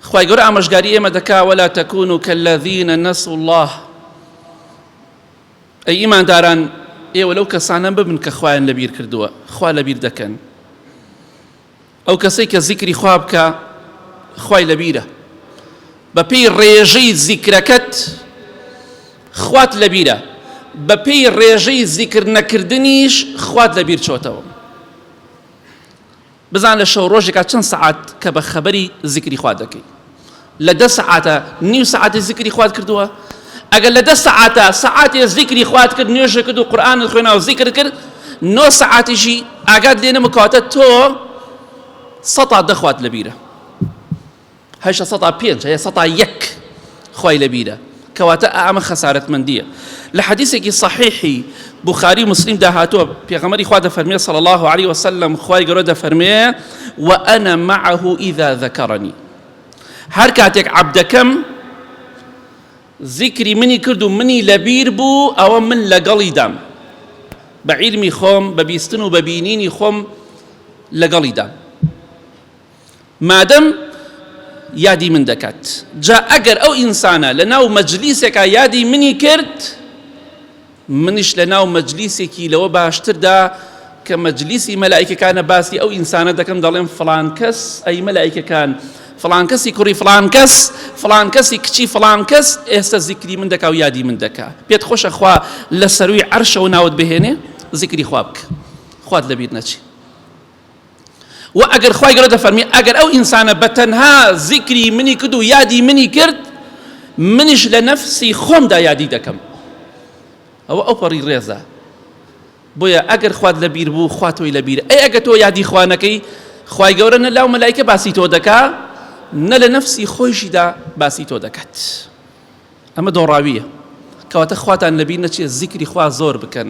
خی گەورە ئاماژگاری ئێمە دەکا وەلا تەکونوا کەلەذینە نەسوا الله. ئەی ئیمانداران ئێوە لەو کەسانە ببن کە خوایان لەبیر کردووە، خوا لەبیر دەکەن. ئەو کەسەی کە زیکری خوا بکە خوای لەبیرە، بەپێی ڕێژەی زیکرەکەت خوات لەبیرە، بەپێی ڕێژەی زیکر نەکردنیش خوات لەبیر چۆتەوە. بزان لە شەو ڕۆژێکا چەند سەعات کە بە خەبەری زیکری خوا دەکەی؟ لە 10 سەعاتە نیو سەعاتی زیکری خوات کردووە؟ ئەگەر لە 10 سەعاتە سەعاتێ زیکری خوات کرد، نوێژە کرد و قورئانت خوێنا و زیکر کرد، 9 سەعاتیشی ئاگات لێ نەمکەواتە تۆ 100 خوات لەبیرە، هەشە 105 هەیە 101 خوای لەبیرە، کەواتە ئەمە خەسارەتمەندیە. لە حەدیثێکی صحیحی بوخاری مسلم داهاتووە پێغەمبەری خوا دەفەرمێ صلی الله عليه وسلم، خوای گەورە دەفەرمێ وأنا معه إذا ذكرني، هەر کاتێک عەبدەکەم ذیکری منی کرد و منی لەبیر بوو، ئەوە من لەگەڵی دام، بە عیلمی خۆم، بە بیستن و بە بینینی خۆم لەگەڵی دام، مادەم یادی من دەکات. جا ئەگەر ئەو ئینسانە لە ناو مەجلیسێکا یادی منی کرد، منیش لە ناو مەجلیسێکی لەوە باشتردا کە مەجلیسی مەلائیکەکانە باسی ئەو ئینسانە دەکەم، دەڵێم فڵان کەس ئەی مەلائیکەکان، فڵان کەسی کوڕی فڵان کەس، فڵان کەسی کچی فڵان کەس ئێستا زیکری من دەکا و یادی من دەکا. پێت خۆشە خوا لە سەروی عەرشەوە ناوت بهێنێ، زیکری خوا بکە، خوات لەبیر نەچی. و ئەگەر خوای گەورە دەفەرمی ئەگەر ئەو ئینسانە بەتەنها زیکری منی کرد و یادی منی کرد، منیش لە نەفسی خۆمدا یادی دەکەم. ئەوە ئەو پەڕی ڕێزە. بۆیە ئەگەر خوات لەبیر بوو، خوا تۆی لەبیرە. ئەی ئەگەر تۆ یادی خوا نەکەی، خوای گەورە نە لاو مەلایکە باسی تۆ دەکا، نە لە نەفسی خۆیشیدا باسی تۆ دەکات. ئەمە دۆڕاویە. کەواتە خواتان لەبیر نەچێت، زیکری خوا زۆر بکەن.